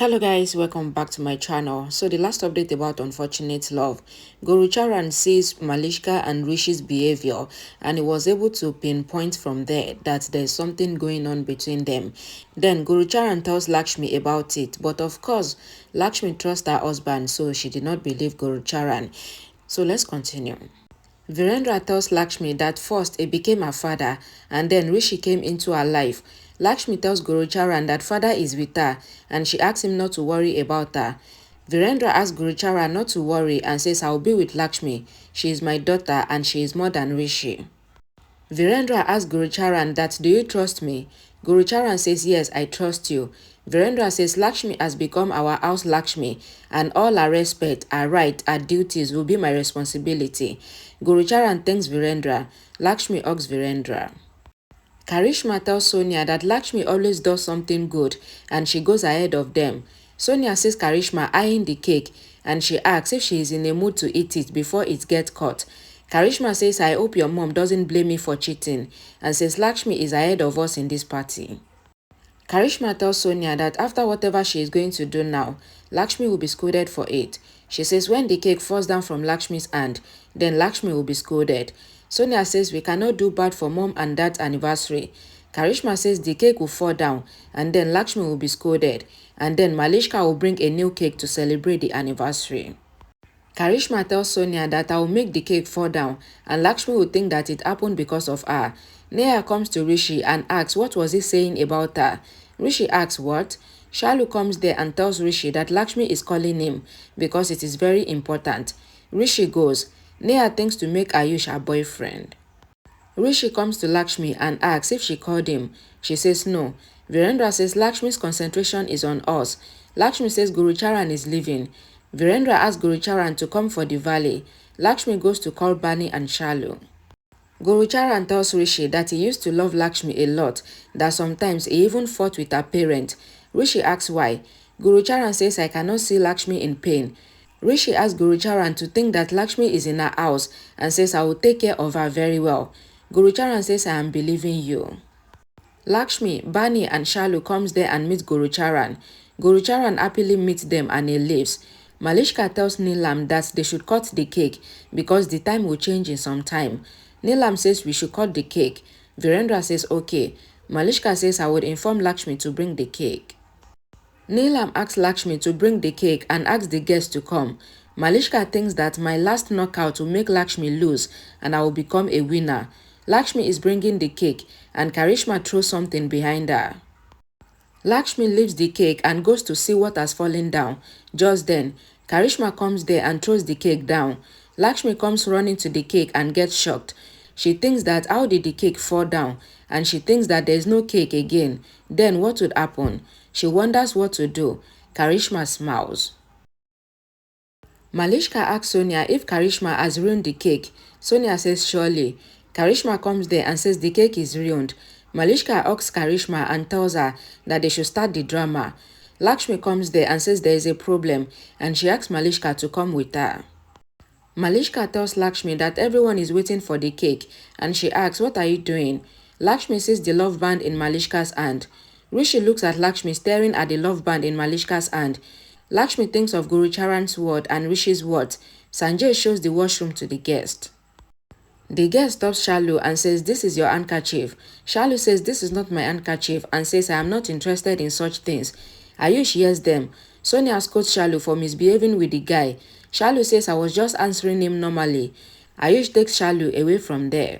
Hello guys, welcome back to my channel. So the last update about unfortunate love. Gurucharan sees Malishka and Rishi's behavior and he was able to pinpoint from there that there's something going on between them. Then Gurucharan tells Lakshmi about it, but of course Lakshmi trusts her husband, so she did not believe Gurucharan. So let's continue. Virendra tells Lakshmi that first he became her father and then Rishi came into her life. Lakshmi tells Gurucharan that father is with her and she asks him not to worry about her. Virendra asks Gurucharan not to worry and says, I'll be with Lakshmi. She is my daughter and she is more than Rishi. Virendra asks Gurucharan that, do you trust me? Gurucharan says, yes, I trust you. Virendra says Lakshmi has become our house Lakshmi and all our respect, our right, our duties will be my responsibility. Gurucharan thanks Virendra. Lakshmi hugs Virendra. Karishma tells Sonia that Lakshmi always does something good and she goes ahead of them. Sonia sees Karishma eyeing the cake and she asks if she is in a mood to eat it before it gets cut. Karishma says, I hope your mom doesn't blame me for cheating and says Lakshmi is ahead of us in this party. Karishma tells Sonia that after whatever she is going to do now, Lakshmi will be scolded for it. She says when the cake falls down from Lakshmi's hand, then Lakshmi will be scolded. Sonia says we cannot do bad for mom and dad's anniversary. Karishma says the cake will fall down and then Lakshmi will be scolded. And then Malishka will bring a new cake to celebrate the anniversary. Karishma tells Sonia that I will make the cake fall down and Lakshmi will think that it happened because of her. Neha comes to Rishi and asks what was he saying about her. Rishi asks what? Shalu comes there and tells Rishi that Lakshmi is calling him because it is very important. Rishi goes. Neha thinks to make Ayush her boyfriend. Rishi comes to Lakshmi and asks if she called him. She says no. Virendra says Lakshmi's concentration is on us. Lakshmi says Gurucharan is leaving. Virendra asks Gurucharan to come for the valley. Lakshmi goes to call Bani and Shalu. Gurucharan tells Rishi that he used to love Lakshmi a lot, that sometimes he even fought with her parents. Rishi asks why. Gurucharan says I cannot see Lakshmi in pain. Rishi asks Gurucharan to think that Lakshmi is in her house and says I will take care of her very well. Gurucharan says I am believing you. Lakshmi, Bani and Shalu comes there and meets Gurucharan. Gurucharan happily meets them and he leaves. Malishka tells Neelam that they should cut the cake because the time will change in some time. Neelam says we should cut the cake. Virendra says okay. Malishka says I would inform Lakshmi to bring the cake. Neelam asks Lakshmi to bring the cake and asks the guests to come. Malishka thinks that my last knockout will make Lakshmi lose and I will become a winner. Lakshmi is bringing the cake and Karishma throws something behind her. Lakshmi leaves the cake and goes to see what has fallen down. Just then, Karishma comes there and throws the cake down. Lakshmi comes running to the cake and gets shocked. She thinks that how did the cake fall down and she thinks that there is no cake again. Then what would happen? She wonders what to do. Karishma smiles. Malishka asks Sonia if Karishma has ruined the cake. Sonia says surely. Karishma comes there and says the cake is ruined. Malishka asks Karishma and tells her that they should start the drama. Lakshmi comes there and says there is a problem and she asks Malishka to come with her. Malishka tells Lakshmi that everyone is waiting for the cake and she asks what are you doing? Lakshmi sees the love band in Malishka's hand. Rishi looks at Lakshmi staring at the love band in Malishka's hand. Lakshmi thinks of Gurucharan's word and Rishi's words. Sanjay shows the washroom to the guest. The guest stops Shalu and says this is your handkerchief. Shalu says this is not my handkerchief and says I am not interested in such things. Ayush hears them. Sonia scolds Shalu for misbehaving with the guy. Shalu says I was just answering him normally. Ayush takes Shalu away from there.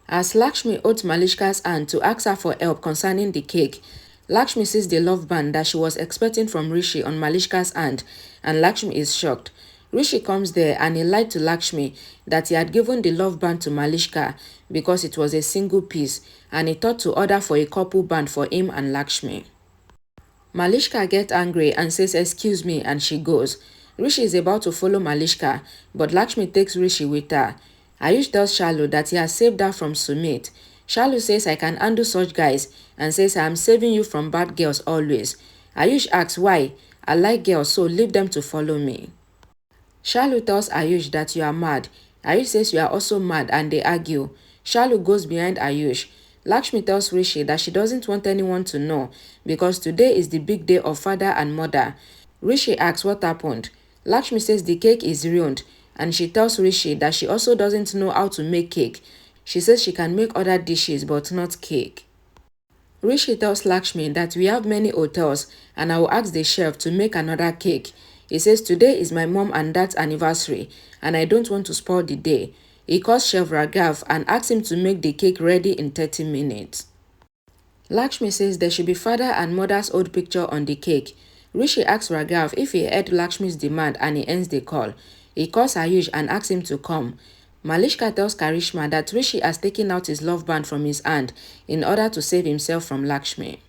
As Lakshmi holds Malishka's hand to ask her for help concerning the cake, Lakshmi sees the love band that she was expecting from Rishi on Malishka's hand and Lakshmi is shocked. Rishi comes there and he lied to Lakshmi that he had given the love band to Malishka because it was a single piece and he thought to order for a couple band for him and Lakshmi. Malishka gets angry and says excuse me and she goes. Rishi is about to follow Malishka but Lakshmi takes Rishi with her. Ayush tells Shalu that he has saved her from Sumit. Shalu says I can handle such guys and says I am saving you from bad girls always. Ayush asks why. I like girls so leave them to follow me. Shalu tells Ayush that you are mad. Ayush says you are also mad and they argue. Shalu goes behind Ayush. Lakshmi tells Rishi that she doesn't want anyone to know because today is the big day of father and mother. Rishi asks what happened. Lakshmi says the cake is ruined, and she tells Rishi that she also doesn't know how to make cake. She says she can make other dishes but not cake. Rishi tells Lakshmi that we have many hotels and I will ask the chef to make another cake. He says today is my mom and dad's anniversary and I don't want to spoil the day. He calls Chef Raghav and asks him to make the cake ready in 30 minutes. Lakshmi says there should be father and mother's old picture on the cake. Rishi asks Raghav if he heard Lakshmi's demand and he ends the call. He calls Ayush and asks him to come. Malishka tells Karishma that Rishi has taken out his love band from his hand in order to save himself from Lakshmi.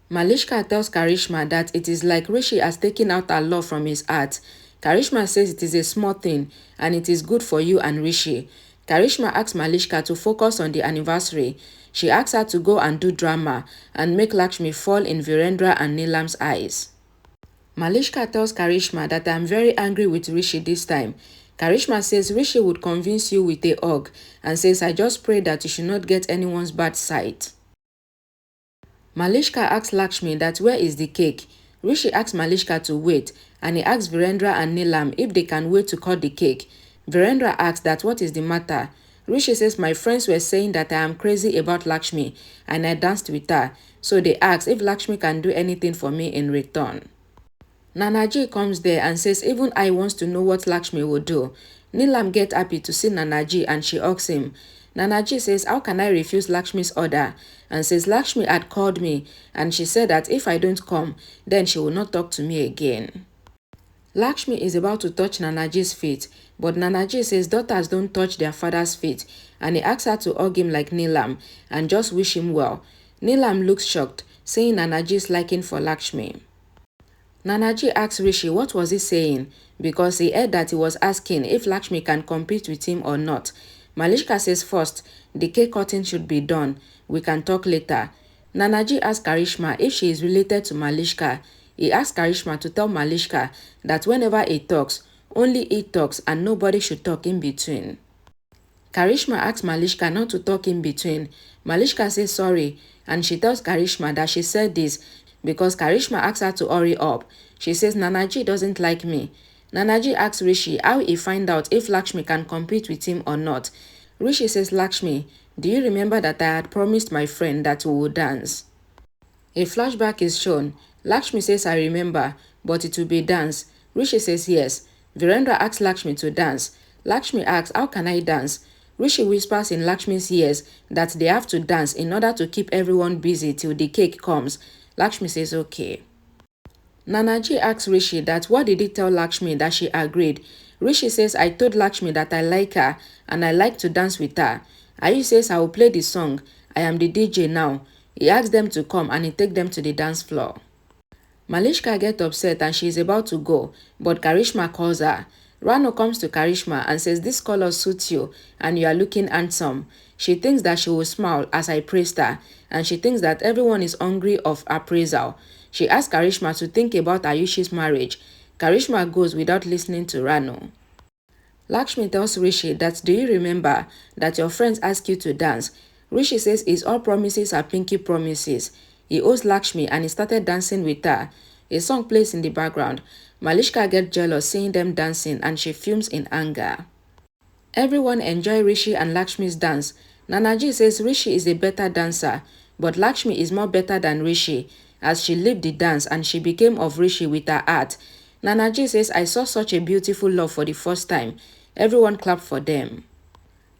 Malishka tells Karishma that it is like Rishi has taken out her love from his heart. Karishma says it is a small thing and it is good for you and Rishi. Karishma asks Malishka to focus on the anniversary. She asks her to go and do drama and make Lakshmi fall in Virendra and Neelam's eyes. Malishka tells Karishma that I am very angry with Rishi this time. Karishma says Rishi would convince you with a hug and says I just pray that you should not get anyone's bad sight. Malishka asks Lakshmi that where is the cake. Rishi asks Malishka to wait and he asks Virendra and Neelam if they can wait to cut the cake. Virendra asks that what is the matter. Rishi says my friends were saying that I am crazy about Lakshmi and I danced with her, so they ask if Lakshmi can do anything for me in return. Nanaji comes there and says even I wants to know what Lakshmi will do. Neelam gets happy to see Nanaji and she asks him. Nanaji says how can I refuse Lakshmi's order and says Lakshmi had called me and she said that if I don't come then she will not talk to me again. Lakshmi is about to touch Nanaji's feet but Nanaji says daughters don't touch their father's feet and he asks her to hug him like Neelam and just wish him well. Neelam looks shocked, saying Nanaji's liking for Lakshmi. Nanaji asks Rishi what was he saying because he heard that he was asking if Lakshmi can compete with him or not. Malishka says first, the cake cutting should be done. We can talk later. Nanaji asks Karishma if she is related to Malishka. He asks Karishma to tell Malishka that whenever he talks, only he talks and nobody should talk in between. Karishma asks Malishka not to talk in between. Malishka says sorry and she tells Karishma that she said this because Karishma asks her to hurry up. She says Nanaji doesn't like me. Nanaji asks Rishi how he find out if Lakshmi can compete with him or not. Rishi says Lakshmi, do you remember that I had promised my friend that we would dance? A flashback is shown. Lakshmi says I remember, but it will be dance. Rishi says yes. Virendra asks Lakshmi to dance. Lakshmi asks how can I dance? Rishi whispers in Lakshmi's ears that they have to dance in order to keep everyone busy till the cake comes. Lakshmi says okay. Nanaji asks Rishi that what did he tell Lakshmi that she agreed. Rishi says I told Lakshmi that I like her and I like to dance with her. Ayush says I will play the song. I am the DJ now. He asks them to come and he takes them to the dance floor. Malishka gets upset and she is about to go, but Karishma calls her. Rano comes to Karishma and says this color suits you and you are looking handsome. She thinks that she will smile as I praised her and she thinks that everyone is hungry of appraisal. She asks Karishma to think about Ayush's marriage. Karishma goes without listening to Rano. Lakshmi tells Rishi that do you remember that your friends ask you to dance? Rishi says his all promises are pinky promises. He owes Lakshmi and he started dancing with her. A song plays in the background. Malishka gets jealous seeing them dancing and she fumes in anger. Everyone enjoy Rishi and Lakshmi's dance. Nanaji says Rishi is a better dancer, but Lakshmi is more better than Rishi as she lived the dance and she became of Rishi with her art. Nanaji says I saw such a beautiful love for the first time. Everyone clapped for them.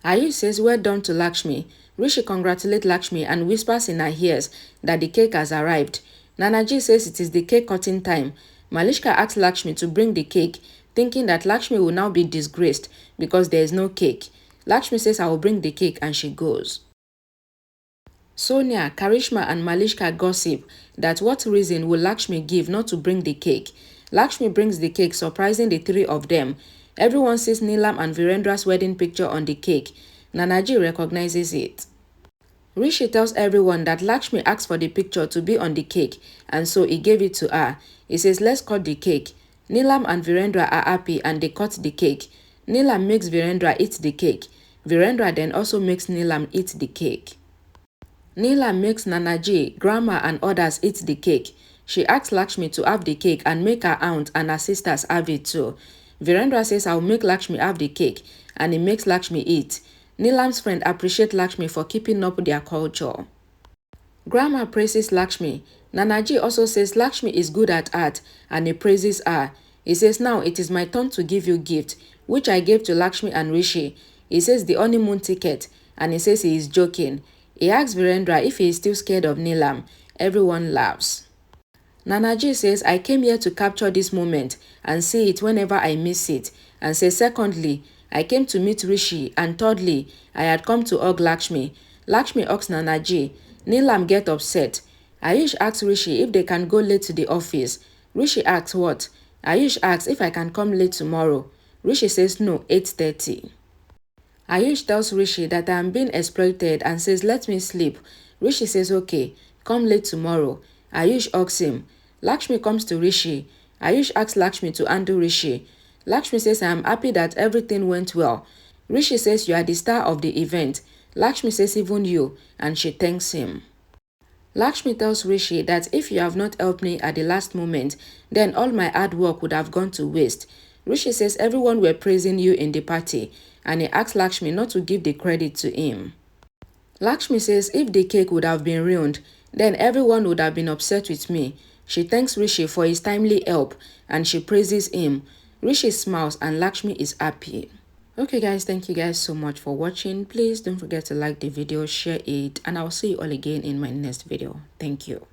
Ayush says well done to Lakshmi. Rishi congratulates Lakshmi and whispers in her ears that the cake has arrived. Nanaji says it is the cake cutting time. Malishka asks Lakshmi to bring the cake, thinking that Lakshmi will now be disgraced because there is no cake. Lakshmi says I will bring the cake and she goes. Sonia, Karishma and Malishka gossip that what reason will Lakshmi give not to bring the cake. Lakshmi brings the cake, surprising the three of them. Everyone sees Neelam and Virendra's wedding picture on the cake. Nanaji recognizes it. Rishi tells everyone that Lakshmi asked for the picture to be on the cake and so he gave it to her. He says let's cut the cake. Neelam and Virendra are happy and they cut the cake. Neelam makes Virendra eat the cake. Virendra then also makes Neelam eat the cake. Neelam makes Nanaji, Grandma and others eat the cake. She asks Lakshmi to have the cake and make her aunt and her sisters have it too. Virendra says I'll make Lakshmi have the cake and he makes Lakshmi eat. Neelam's friend appreciates Lakshmi for keeping up their culture. Grandma praises Lakshmi. Nanaji also says Lakshmi is good at art and he praises her. He says now it is my turn to give you gift, which I gave to Lakshmi and Rishi. He says the honeymoon ticket and he says he is joking. He asks Virendra if he is still scared of Neelam. Everyone laughs. Nanaji says, I came here to capture this moment and see it whenever I miss it. And says, secondly, I came to meet Rishi. And thirdly, I had come to hug Lakshmi. Lakshmi hugs Nanaji. Neelam get upset. Ayush asks Rishi if they can go late to the office. Rishi asks what? Ayush asks if I can come late tomorrow. Rishi says no, 8:30. Ayush tells Rishi that I am being exploited and says let me sleep. Rishi says okay, come late tomorrow. Ayush hugs him. Lakshmi comes to Rishi. Ayush asks Lakshmi to handle Rishi. Lakshmi says I am happy that everything went well. Rishi says you are the star of the event. Lakshmi says even you, and she thanks him. Lakshmi tells Rishi that if you have not helped me at the last moment, then all my hard work would have gone to waste. Rishi says everyone were praising you in the party, and he asks Lakshmi not to give the credit to him. Lakshmi says if the cake would have been ruined, then everyone would have been upset with me. She thanks Rishi for his timely help and she praises him. Rishi smiles and Lakshmi is happy. Okay guys, thank you guys so much for watching. Please don't forget to like the video, share it, and I'll see you all again in my next video. Thank you.